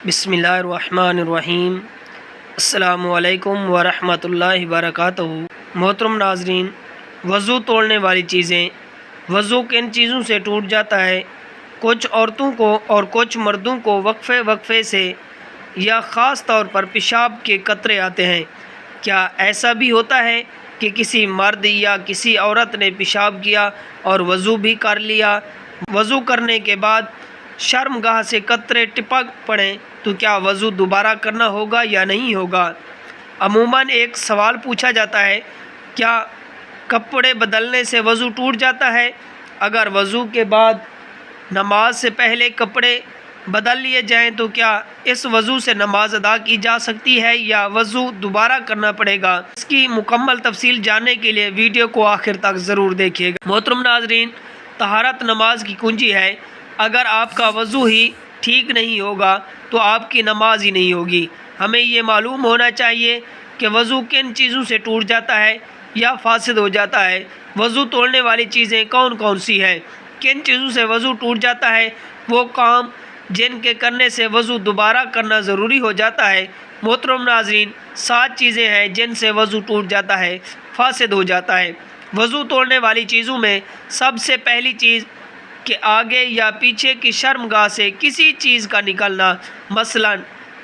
بسم اللہ الرحمن الرحیم۔ السلام علیکم ورحمۃ اللہ وبرکاتہ۔ محترم ناظرین، وضو توڑنے والی چیزیں، وضو کن چیزوں سے ٹوٹ جاتا ہے؟ کچھ عورتوں کو اور کچھ مردوں کو وقفے سے یا خاص طور پر پیشاب کے قطرے آتے ہیں۔ کیا ایسا بھی ہوتا ہے کہ کسی مرد یا کسی عورت نے پیشاب کیا اور وضو بھی کر لیا، وضو کرنے کے بعد شرمگاہ سے قطرے ٹپک پڑیں تو کیا وضو دوبارہ کرنا ہوگا یا نہیں ہوگا؟ عموماً ایک سوال پوچھا جاتا ہے، کیا کپڑے بدلنے سے وضو ٹوٹ جاتا ہے؟ اگر وضو کے بعد نماز سے پہلے کپڑے بدل لیے جائیں تو کیا اس وضو سے نماز ادا کی جا سکتی ہے یا وضو دوبارہ کرنا پڑے گا؟ اس کی مکمل تفصیل جاننے کے لیے ویڈیو کو آخر تک ضرور دیکھیے گا۔ محترم ناظرین، طہارت نماز کی کنجی ہے۔ اگر آپ کا وضو ہی ٹھیک نہیں ہوگا تو آپ کی نماز ہی نہیں ہوگی۔ ہمیں یہ معلوم ہونا چاہیے کہ وضو کن چیزوں سے ٹوٹ جاتا ہے یا فاسد ہو جاتا ہے۔ وضو توڑنے والی چیزیں کون کون سی ہیں؟ کن چیزوں سے وضو ٹوٹ جاتا ہے؟ وہ کام جن کے کرنے سے وضو دوبارہ کرنا ضروری ہو جاتا ہے۔ محترم ناظرین، 7 چیزیں ہیں جن سے وضو ٹوٹ جاتا ہے، فاسد ہو جاتا ہے۔ وضو توڑنے والی چیزوں میں سب سے پہلی چیز کہ آگے یا پیچھے کی شرمگاہ سے کسی چیز کا نکلنا، مثلا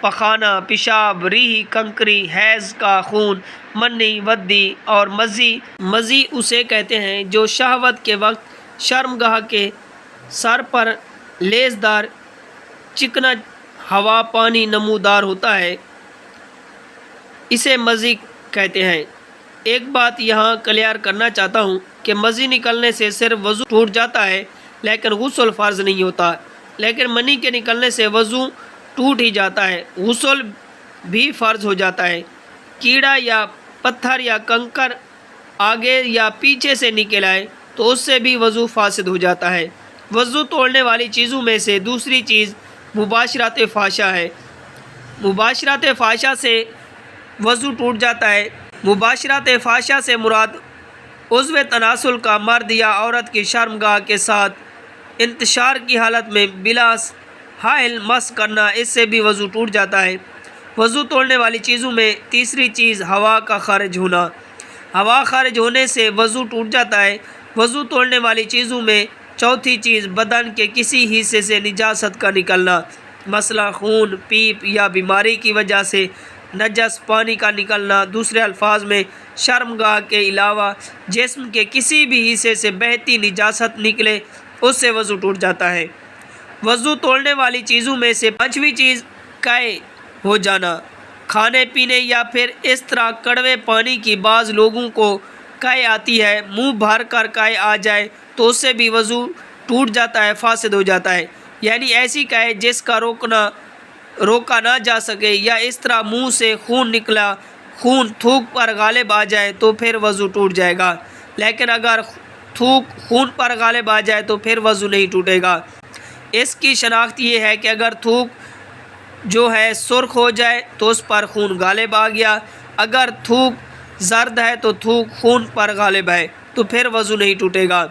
پخانہ، پیشاب، ریح، کنکری، حیض کا خون، منی، ودی اور مزی اسے کہتے ہیں جو شہوت کے وقت شرمگاہ کے سر پر لیسدار چکنا ہوا پانی نمودار ہوتا ہے، اسے مزی کہتے ہیں۔ ایک بات یہاں کلیئر کرنا چاہتا ہوں کہ مزی نکلنے سے صرف وضو ٹوٹ جاتا ہے لیکن غسل فرض نہیں ہوتا، لیکن منی کے نکلنے سے وضو ٹوٹ ہی جاتا ہے، غسل بھی فرض ہو جاتا ہے۔ کیڑا یا پتھر یا کنکر آگے یا پیچھے سے نکل آئے تو اس سے بھی وضو فاسد ہو جاتا ہے۔ وضو توڑنے والی چیزوں میں سے دوسری چیز مباشرت فحشہ ہے۔ مباشرت فحشہ سے وضو ٹوٹ جاتا ہے۔ مباشرت فحشہ سے مراد عضو تناسل کا مرد یا عورت کی شرمگاہ کے ساتھ انتشار کی حالت میں بلا حائل مس کرنا، اس سے بھی وضو ٹوٹ جاتا ہے۔ وضو توڑنے والی چیزوں میں تیسری چیز ہوا کا خارج ہونا۔ ہوا خارج ہونے سے وضو ٹوٹ جاتا ہے۔ وضو توڑنے والی چیزوں میں چوتھی چیز بدن کے کسی حصے سے نجاست کا نکلنا، مثلا خون، پیپ یا بیماری کی وجہ سے نجس پانی کا نکلنا۔ دوسرے الفاظ میں شرمگاہ کے علاوہ جسم کے کسی بھی حصے سے بہتی نجاست نکلے، اس سے وضو ٹوٹ جاتا ہے۔ وضو توڑنے والی چیزوں میں سے پانچویں چیز قے ہو جانا۔ کھانے پینے یا پھر اس طرح کڑوے پانی کی بعض لوگوں کو قے آتی ہے، منہ بھر کر قے آ جائے تو اس سے بھی وضو ٹوٹ جاتا ہے، فاسد ہو جاتا ہے۔ یعنی ایسی قے جس کا روکا نہ جا سکے، یا اس طرح منہ سے خون نکلا، خون تھوک پر غالب آ جائے تو پھر وضو ٹوٹ جائے گا، لیکن اگر تھوک خون پر غالب آ جائے تو پھر وضو نہیں ٹوٹے گا۔ اس کی شناخت یہ ہے کہ اگر تھوک جو ہے سرخ ہو جائے تو اس پر خون غالب آ گیا، اگر تھوک زرد ہے تو تھوک خون پر غالب ہے تو پھر وضو نہیں ٹوٹے گا۔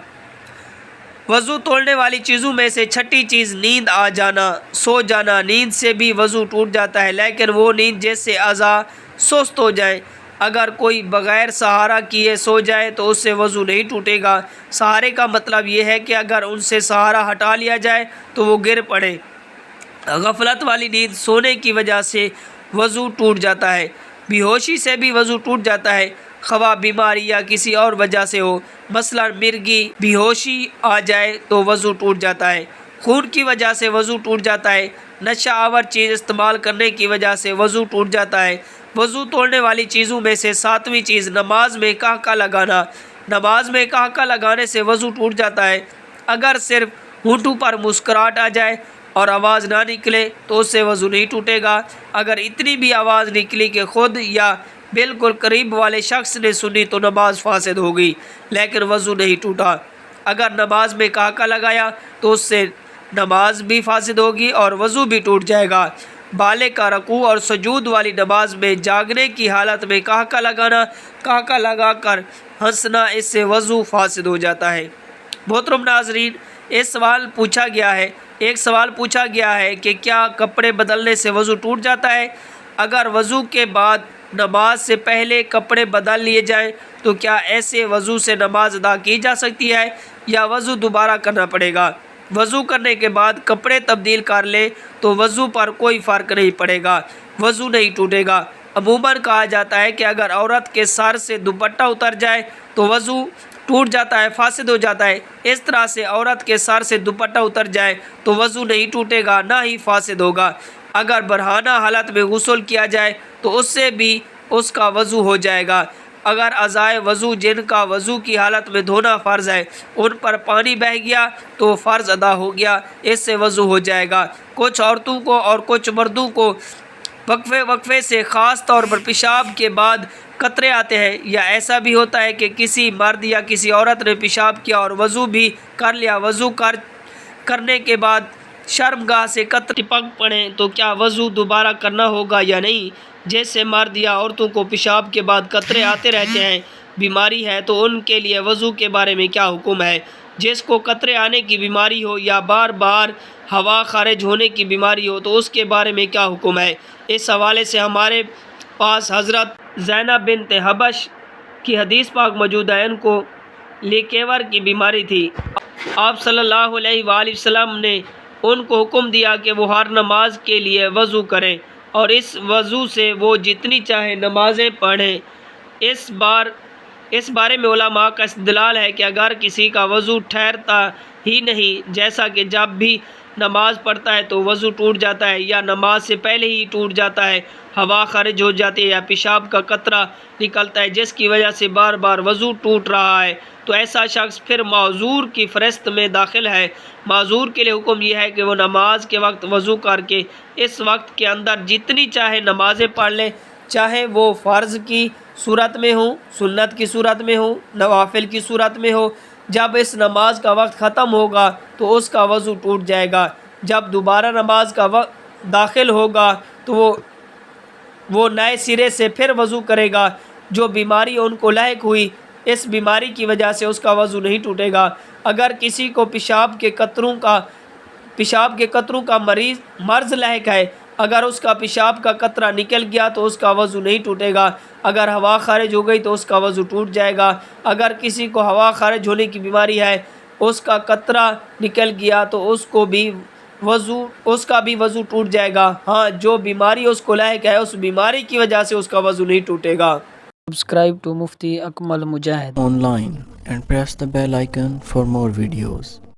وضو توڑنے والی چیزوں میں سے چھٹی چیز نیند آ جانا، سو جانا۔ نیند سے بھی وضو ٹوٹ جاتا ہے، لیکن وہ نیند جس سے اعضاء سست ہو جائیں۔ اگر کوئی بغیر سہارا کیے سو جائے تو اس سے وضو نہیں ٹوٹے گا۔ سہارے کا مطلب یہ ہے کہ اگر ان سے سہارا ہٹا لیا جائے تو وہ گر پڑے۔ غفلت والی نیند سونے کی وجہ سے وضو ٹوٹ جاتا ہے۔ بے ہوشی سے بھی وضو ٹوٹ جاتا ہے، خواہ بیماری یا کسی اور وجہ سے ہو، مثلا مرگی بے ہوشی آ جائے تو وضو ٹوٹ جاتا ہے۔ خون کی وجہ سے وضو ٹوٹ جاتا ہے۔ نشہ آور چیز استعمال کرنے کی وجہ سے وضو ٹوٹ جاتا ہے۔ وضو توڑنے والی چیزوں میں سے ساتویں چیز نماز میں قہقہ لگانا۔ نماز میں قہقہ لگانے سے وضو ٹوٹ جاتا ہے۔ اگر صرف ہونٹوں پر مسکراہٹ آ جائے اور آواز نہ نکلے تو اس سے وضو نہیں ٹوٹے گا۔ اگر اتنی بھی آواز نکلی کہ خود یا بالکل قریب والے شخص نے سنی تو نماز فاسد ہوگی، لیکن وضو نہیں ٹوٹا۔ اگر نماز میں قہقہ لگایا تو اس سے نماز بھی فاسد ہوگی اور وضو بھی ٹوٹ جائے گا۔ بالغ کا رکوع اور سجود والی نماز میں جاگنے کی حالت میں قہقہ لگانا، قہقہ لگا کر ہنسنا، اس سے وضو فاسد ہو جاتا ہے۔ محترم ناظرین، یہ سوال پوچھا گیا ہے ایک سوال پوچھا گیا ہے کہ کیا کپڑے بدلنے سے وضو ٹوٹ جاتا ہے؟ اگر وضو کے بعد نماز سے پہلے کپڑے بدل لیے جائیں تو کیا ایسے وضو سے نماز ادا کی جا سکتی ہے یا وضو دوبارہ کرنا پڑے گا؟ وضو کرنے کے بعد کپڑے تبدیل کر لیں تو وضو پر کوئی فرق نہیں پڑے گا، وضو نہیں ٹوٹے گا۔ عموماً کہا جاتا ہے کہ اگر عورت کے سر سے دوپٹہ اتر جائے تو وضو ٹوٹ جاتا ہے، فاسد ہو جاتا ہے۔ اس طرح سے عورت کے سر سے دوپٹہ اتر جائے تو وضو نہیں ٹوٹے گا، نہ ہی فاسد ہوگا۔ اگر برہنہ حالت میں غسل کیا جائے تو اس سے بھی اس کا وضو ہو جائے گا۔ اگر اعضائے وضو جن کا وضو کی حالت میں دھونا فرض ہے ان پر پانی بہہ گیا تو فرض ادا ہو گیا، اس سے وضو ہو جائے گا۔ کچھ عورتوں کو اور کچھ مردوں کو وقفے سے خاص طور پر پیشاب کے بعد قطرے آتے ہیں، یا ایسا بھی ہوتا ہے کہ کسی مرد یا کسی عورت نے پیشاب کیا اور وضو بھی کر لیا، وضو کرنے کے بعد شرمگاہ سے قطرے ٹپک پڑیں تو کیا وضو دوبارہ کرنا ہوگا یا نہیں؟ جیسے مرد یا عورتوں کو پیشاب کے بعد قطرے آتے رہتے ہیں، بیماری ہے تو ان کے لیے وضو کے بارے میں کیا حکم ہے؟ جس کو قطرے آنے کی بیماری ہو یا بار بار ہوا خارج ہونے کی بیماری ہو تو اس کے بارے میں کیا حکم ہے؟ اس حوالے سے ہمارے پاس حضرت زینب بنت حبش کی حدیث پاک موجود ہے۔ ان کو لیکیور کی بیماری تھی۔ آپ صلی اللہ علیہ وآلہ وسلم نے ان کو حکم دیا کہ وہ ہر نماز کے لیے وضو کریں اور اس وضو سے وہ جتنی چاہے نمازیں پڑھیں۔ اس بارے میں علماء کا استدلال ہے کہ اگر کسی کا وضو ٹھہرتا ہی نہیں، جیسا کہ جب بھی نماز پڑھتا ہے تو وضو ٹوٹ جاتا ہے یا نماز سے پہلے ہی ٹوٹ جاتا ہے، ہوا خارج ہو جاتی ہے یا پیشاب کا قطرہ نکلتا ہے جس کی وجہ سے بار بار وضو ٹوٹ رہا ہے، تو ایسا شخص پھر معذور کی فہرست میں داخل ہے۔ معذور کے لیے حکم یہ ہے کہ وہ نماز کے وقت وضو کر کے اس وقت کے اندر جتنی چاہے نمازیں پڑھ لے، چاہے وہ فرض کی صورت میں ہو، سنت کی صورت میں ہو، نوافل کی صورت میں ہو۔ جب اس نماز کا وقت ختم ہوگا تو اس کا وضو ٹوٹ جائے گا۔ جب دوبارہ نماز کا وقت داخل ہوگا تو وہ نئے سرے سے پھر وضو کرے گا۔ جو بیماری ان کو لاحق ہوئی اس بیماری کی وجہ سے اس کا وضو نہیں ٹوٹے گا۔ اگر کسی کو پیشاب کے قطروں کا مرض لاحق ہے، اگر اس کا پیشاب کا قطرہ نکل گیا تو اس کا وضو نہیں ٹوٹے گا۔ اگر ہوا خارج ہو گئی تو اس کا وضو ٹوٹ جائے گا۔ اگر کسی کو ہوا خارج ہونے کی بیماری ہے، اس کا قطرہ نکل گیا تو اس کا بھی وضو ٹوٹ جائے گا۔ ہاں، جو بیماری اس کو لاحق ہے اس بیماری کی وجہ سے اس کا وضو نہیں ٹوٹے گا۔ Subscribe to Mufti Akmal Mujahid online and press the bell icon for more videos.